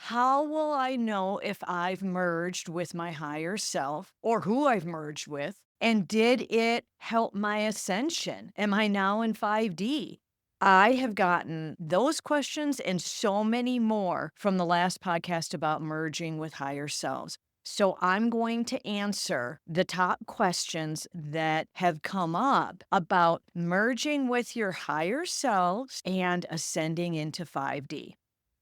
How will I know if I've merged with my higher self or who I've merged with? And did it help my ascension? Am I now in 5D? I have gotten those questions and so many more from the last podcast about merging with higher selves. So I'm going to answer the top questions that have come up about merging with your higher selves and ascending into 5D.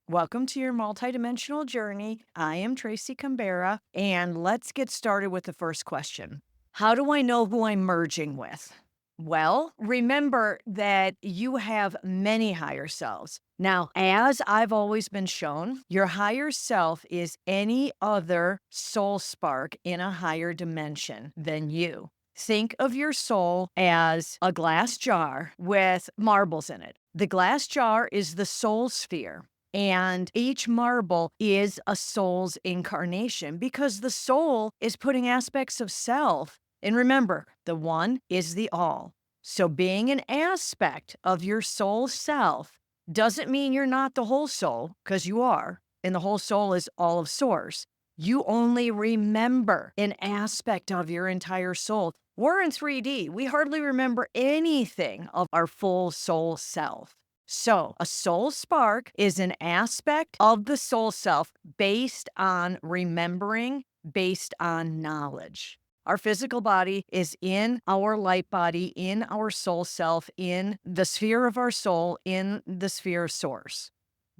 Welcome to your multidimensional journey. I am Tracy Canberra, and let's get started with the first question. How do I know who I'm merging with? Well, remember that you have many higher selves. Now, as I've always been shown, your higher self is any other soul spark in a higher dimension than you. Think of your soul as a glass jar with marbles in it. The glass jar is the soul sphere. And each marble is a soul's incarnation because the soul is putting aspects of self. And remember, the one is the all. So being an aspect of your soul self doesn't mean you're not the whole soul, because you are. And the whole soul is all of source. You only remember an aspect of your entire soul. We're in 3D. We hardly remember anything of our full soul self. So, a soul spark is an aspect of the soul self based on remembering, based on knowledge. Our physical body is in our light body, in our soul self, in the sphere of our soul, in the sphere of source.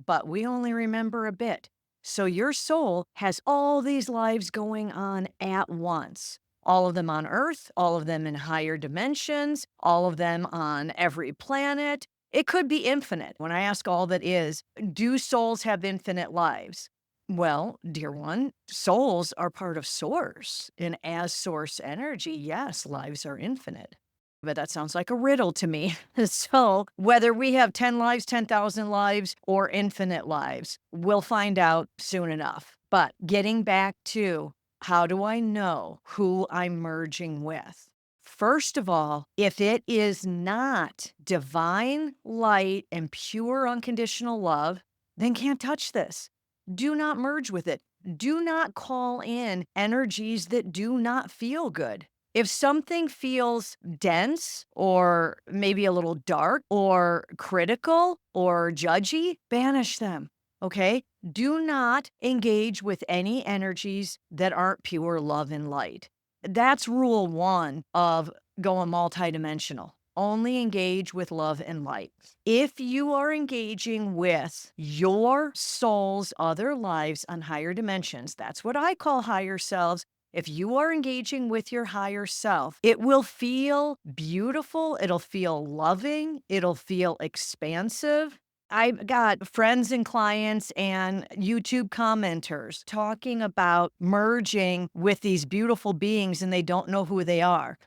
But we only remember a bit. So, your soul has all these lives going on at once. All of them on Earth, all of them in higher dimensions, all of them on every planet. It could be infinite. When I ask all that is, do souls have infinite lives? Well, dear one, souls are part of source. And as source energy, yes, lives are infinite. But that sounds like a riddle to me. So, whether we have 10 lives, 10,000 lives, or infinite lives, we'll find out soon enough. But getting back to how do I know who I'm merging with? First of all, if it is not divine light and pure unconditional love, then can't touch this. Do not merge with it. Do not call in energies that do not feel good. If something feels dense or maybe a little dark or critical or judgy, banish them. Okay? Do not engage with any energies that aren't pure love and light. That's rule one of going multidimensional. Only engage with love and light. If you are engaging with your soul's other lives on higher dimensions, that's what I call higher selves. If you are engaging with your higher self, it will feel beautiful. It'll feel loving. It'll feel expansive. I've got friends and clients and YouTube commenters talking about merging with these beautiful beings and they don't know who they are.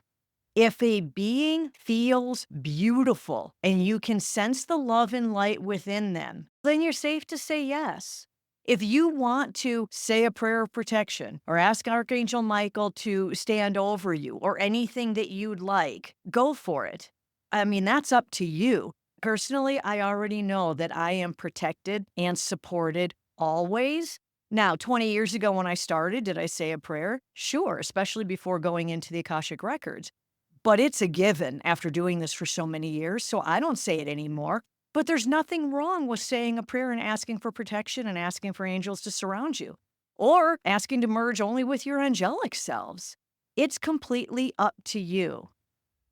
If a being feels beautiful and you can sense the love and light within them, then you're safe to say yes. If you want to say a prayer of protection or ask Archangel Michael to stand over you or anything that you'd like, go for it. I mean, that's up to you. Personally, I already know that I am protected and supported always. Now, 20 years ago when I started, did I say a prayer? Sure, especially before going into the Akashic records. But it's a given after doing this for so many years, so I don't say it anymore. But there's nothing wrong with saying a prayer and asking for protection and asking for angels to surround you, or asking to merge only with your angelic selves. It's completely up to you.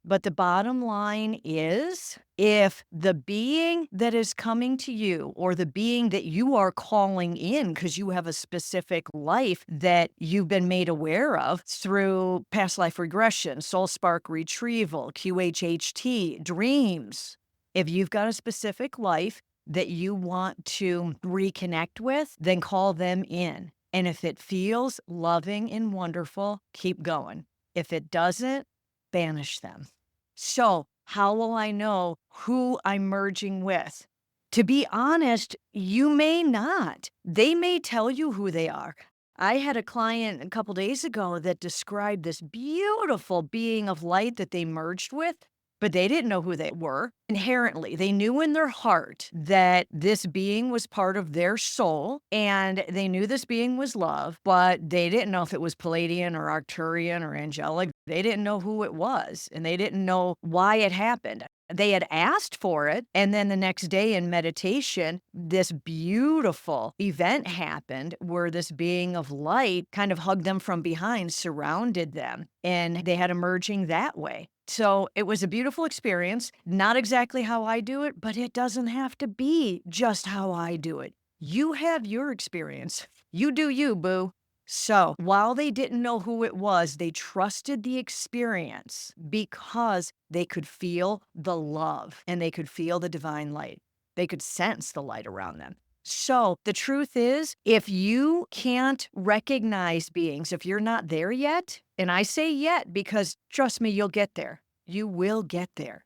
But the bottom line is, if the being that is coming to you or the being that you are calling in because you have a specific life that you've been made aware of through past life regression, soul spark retrieval, QHHT, dreams, if you've got a specific life that you want to reconnect with, then call them in. And if it feels loving and wonderful, keep going. If it doesn't, banish them. So, how will I know who I'm merging with? To be honest, you may not. They may tell you who they are. I had a client a couple days ago that described this beautiful being of light that they merged with. but they didn't know who they were. Inherently, they knew in their heart that this being was part of their soul, and they knew this being was love, but they didn't know if it was Palladian or Arcturian or angelic. They didn't know who it was, and they didn't know why it happened. They had asked for it, and then the next day in meditation, this beautiful event happened where this being of light kind of hugged them from behind, surrounded them, and they had emerging that way. So it was a beautiful experience. Not exactly how I do it, but it doesn't have to be just how I do it. You have your experience. You do you, boo. So while they didn't know who it was, they trusted the experience because they could feel the love and they could feel the divine light. They could sense the light around them. So the truth is, if you can't recognize beings, if you're not there yet, and I say yet because trust me, you'll get there. You will get there.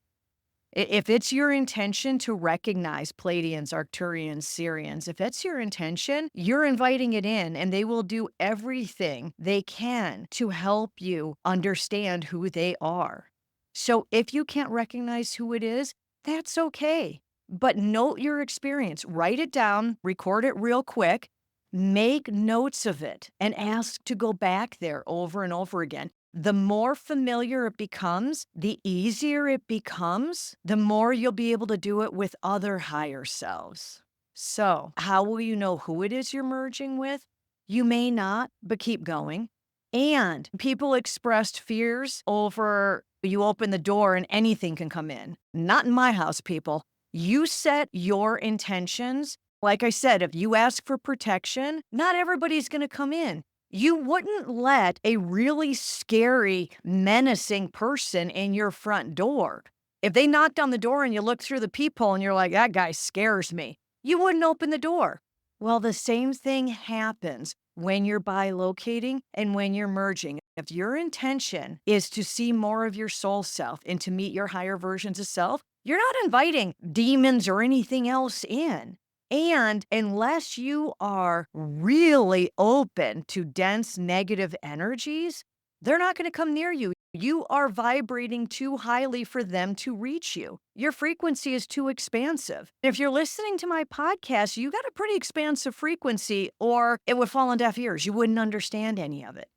If it's your intention to recognize Pleiadians, Arcturians, Syrians, if it's your intention, you're inviting it in and they will do everything they can to help you understand who they are. So if you can't recognize who it is, that's okay. But note your experience, write it down, record it real quick, make notes of it, and ask to go back there over and over again. The more familiar it becomes, the easier it becomes, the more you'll be able to do it with other higher selves. So, how will you know who it is you're merging with? You may not, but keep going. And people expressed fears over you open the door and anything can come in. Not in my house, people. You set your intentions. Like I said, if you ask for protection, not everybody's going to come in. You wouldn't let a really scary, menacing person in your front door. If they knocked on the door and you look through the peephole and you're like, that guy scares me, you wouldn't open the door. Well, the same thing happens when you're bilocating and when you're merging. If your intention is to see more of your soul self and to meet your higher versions of self, you're not inviting demons or anything else in. And unless you are really open to dense negative energies, they're not going to come near you. You are vibrating too highly for them to reach you. Your frequency is too expansive. If you're listening to my podcast, you got a pretty expansive frequency, or it would fall on deaf ears. You wouldn't understand any of it.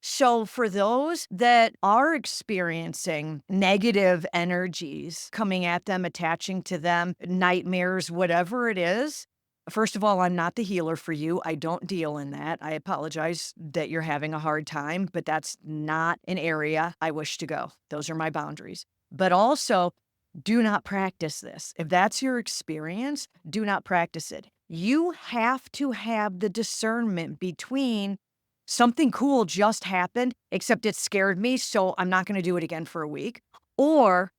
So, for those that are experiencing negative energies coming at them, attaching to them, nightmares, whatever it is, first of all, I'm not the healer for you. I don't deal in that. I apologize that you're having a hard time, but that's not an area I wish to go. Those are my boundaries. But also, do not practice this. If that's your experience, do not practice it. You have to have the discernment between something cool just happened, except it scared me, so I'm not going to do it again for a week. Or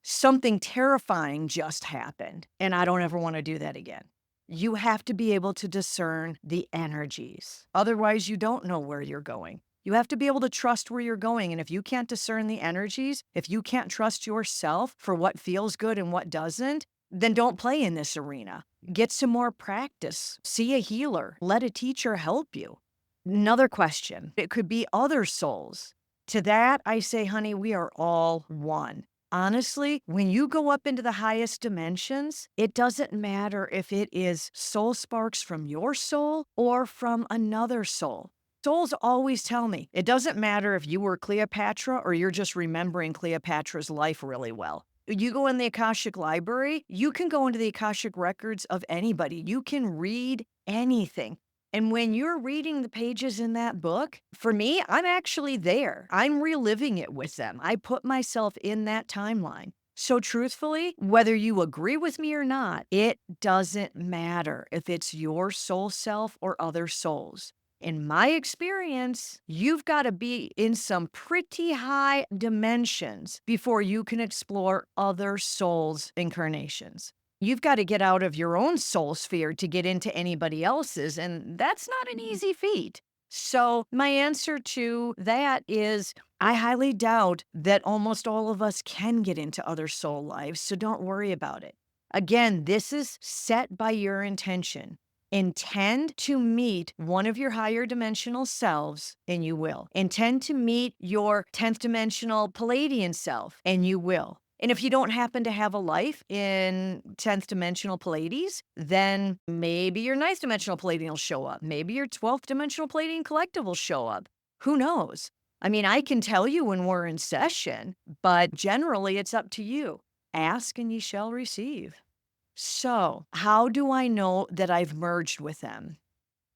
something terrifying just happened, and I don't ever want to do that again. You have to be able to discern the energies. Otherwise, you don't know where you're going. You have to be able to trust where you're going. And if you can't discern the energies, if you can't trust yourself for what feels good and what doesn't, then don't play in this arena. Get some more practice. See a healer. Let a teacher help you. Another question. It could be other souls. To that, I say, honey, we are all one. Honestly, when you go up into the highest dimensions, it doesn't matter if it is soul sparks from your soul or from another soul. Souls always tell me, it doesn't matter if you were Cleopatra or you're just remembering Cleopatra's life really well. You go in the Akashic library, you can go into the Akashic records of anybody. You can read anything. And when you're reading the pages in that book, for me, I'm actually there. I'm reliving it with them. I put myself in that timeline. So truthfully, whether you agree with me or not, it doesn't matter if it's your soul self or other souls. In my experience, you've got to be in some pretty high dimensions before you can explore other souls' incarnations. You've got to get out of your own soul sphere to get into anybody else's, and that's not an easy feat. So, my answer to that is I highly doubt that almost all of us can get into other soul lives, so don't worry about it. Again, this is set by your intention. Intend to meet one of your higher dimensional selves, and you will. Intend to meet your 10th dimensional Palladian self, and you will. And if you don't happen to have a life in 10th dimensional Pleiades, then maybe your ninth dimensional Pleiadian will show up. Maybe your 12th dimensional Pleiadian collective will show up. Who knows? I mean, I can tell you when we're in session, but generally it's up to you. Ask and ye shall receive. So, how do I know that I've merged with them?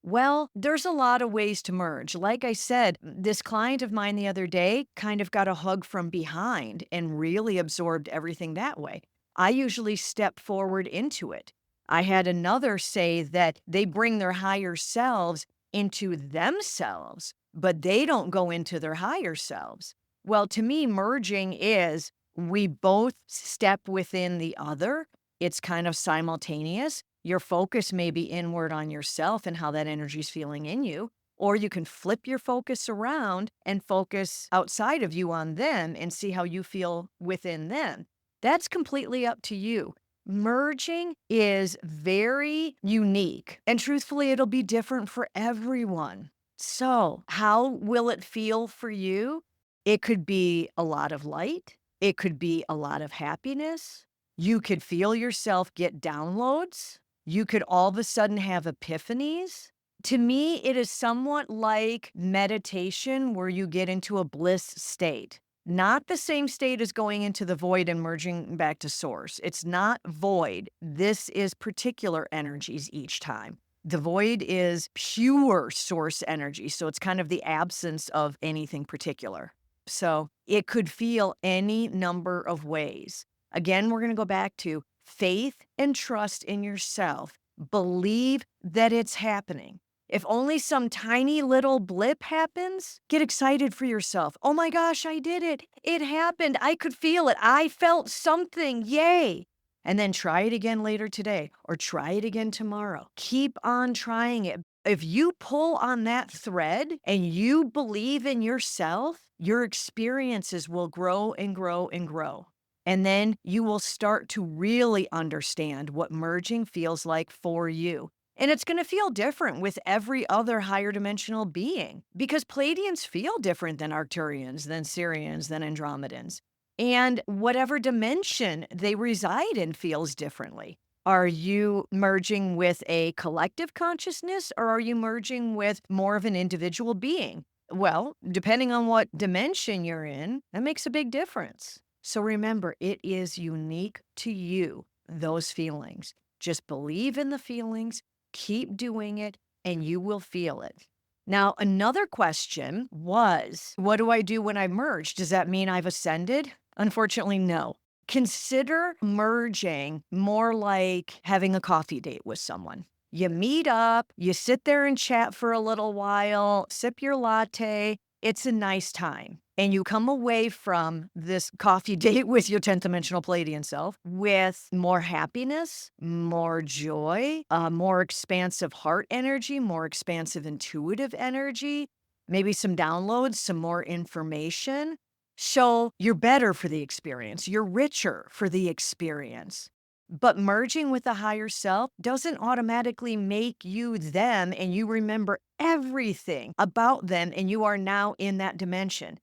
Well, there's a lot of ways to merge. Like I said, this client of mine the other day kind of got a hug from behind and really absorbed everything that way. I usually step forward into it. I had another say that they bring their higher selves into themselves, but they don't go into their higher selves. Well, to me, merging is we both step within the other. It's kind of simultaneous. Your focus may be inward on yourself and how that energy is feeling in you, or you can flip your focus around and focus outside of you on them and see how you feel within them. That's completely up to you. Merging is very unique, and truthfully, it'll be different for everyone. So, how will it feel for you? It could be a lot of light, it could be a lot of happiness. You could feel yourself get downloads. You could all of a sudden have epiphanies. To me, it is somewhat like meditation where you get into a bliss state. Not the same state as going into the void and merging back to source. It's not void. This is particular energies each time. The void is pure source energy. So it's kind of the absence of anything particular. So it could feel any number of ways. Again, we're going to go back to faith and trust in yourself. Believe that it's happening. If only some tiny little blip happens, get excited for yourself. Oh my gosh, I did it. It happened. I could feel it. I felt something. Yay. And then try it again later today or try it again tomorrow. Keep on trying it. If you pull on that thread and you believe in yourself, your experiences will grow and grow and grow. And then you will start to really understand what merging feels like for you. And it's going to feel different with every other higher dimensional being because Pleiadians feel different than Arcturians, than Sirians, than Andromedans. And whatever dimension they reside in feels differently. Are you merging with a collective consciousness or are you merging with more of an individual being? Well, depending on what dimension you're in, that makes a big difference. So remember, it is unique to you, those feelings. Just believe in the feelings, keep doing it, and you will feel it. Now, another question was, what do I do when I merge? Does that mean I've ascended? Unfortunately, no. Consider merging more like having a coffee date with someone. You meet up, you sit there and chat for a little while, sip your latte. It's a nice time. And you come away from this coffee date with your 10th dimensional Palladian self with more happiness, more joy, more expansive heart energy, more expansive intuitive energy, maybe some downloads, some more information. So you're better for the experience. You're richer for the experience. But merging with the higher self doesn't automatically make you them and you remember everything about them and you are now in that dimension.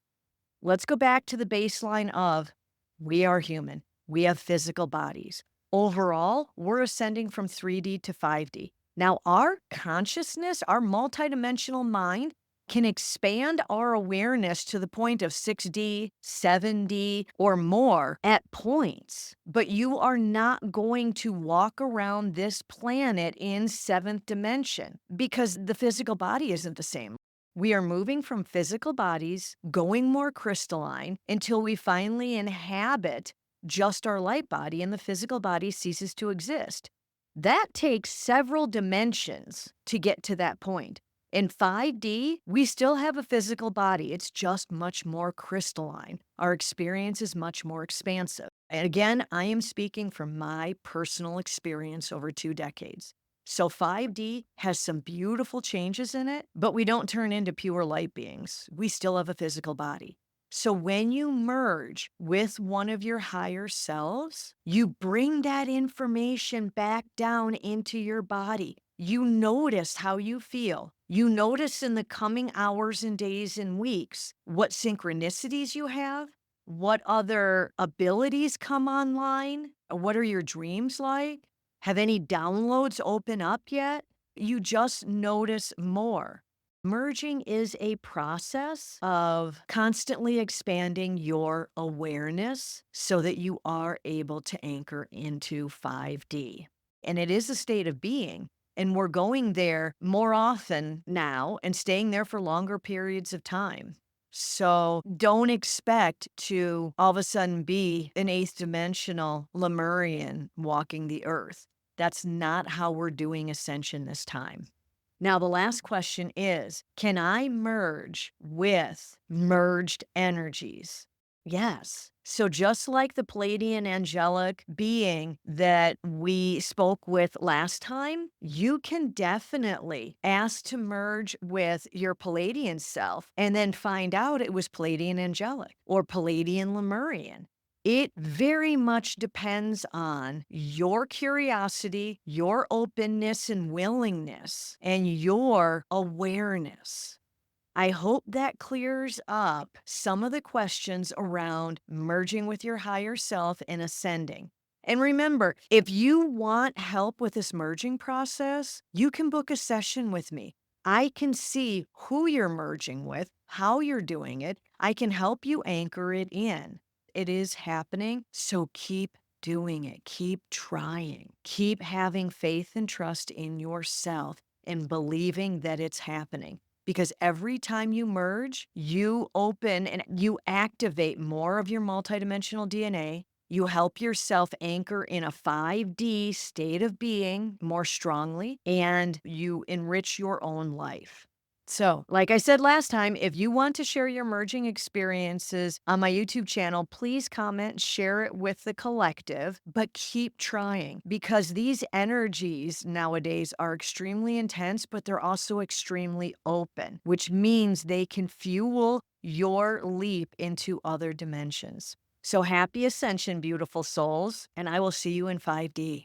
Let's go back to the baseline of we are human. We have physical bodies. Overall, we're ascending from 3D to 5D. Now, our consciousness, our multidimensional mind, can expand our awareness to the point of 6D, 7D, or more at points. But you are not going to walk around this planet in 7th dimension because the physical body isn't the same. We are moving from physical bodies, going more crystalline until we finally inhabit just our light body and the physical body ceases to exist. That takes several dimensions to get to that point. In 5D, we still have a physical body. It's just much more crystalline. Our experience is much more expansive. And again, I am speaking from my personal experience over 2 decades. So 5D has some beautiful changes in it, but we don't turn into pure light beings. We still have a physical body. So when you merge with one of your higher selves, you bring that information back down into your body. You notice how you feel. You notice in the coming hours and days and weeks what synchronicities you have, What other abilities come online? What are your dreams like? Have any downloads open up yet? You just notice more. Merging is a process of constantly expanding your awareness so that you are able to anchor into 5D. And it is a state of being. And we're going there more often now and staying there for longer periods of time. So don't expect to all of a sudden be an eighth dimensional Lemurian walking the earth. That's not how we're doing ascension this time. Now, the last question is, can I merge with merged energies? Yes. So just like the Palladian angelic being that we spoke with last time, you can definitely ask to merge with your Palladian self and then find out it was Palladian angelic or Palladian Lemurian. It very much depends on your curiosity, your openness and willingness, and your awareness. I hope that clears up some of the questions around merging with your higher self and ascending. And remember, if you want help with this merging process, you can book a session with me. I can see who you're merging with, how you're doing it. I can help you anchor it in. It is happening, so keep doing it. Keep trying. Keep having faith and trust in yourself and believing that it's happening. Because every time you merge, you open and you activate more of your multidimensional DNA. You help yourself anchor in a 5D state of being more strongly, and you enrich your own life. So, like I said last time, if you want to share your merging experiences on my YouTube channel, please comment, share it with the collective, but keep trying because these energies nowadays are extremely intense, but they're also extremely open, which means they can fuel your leap into other dimensions. So happy ascension, beautiful souls, and I will see you in 5D.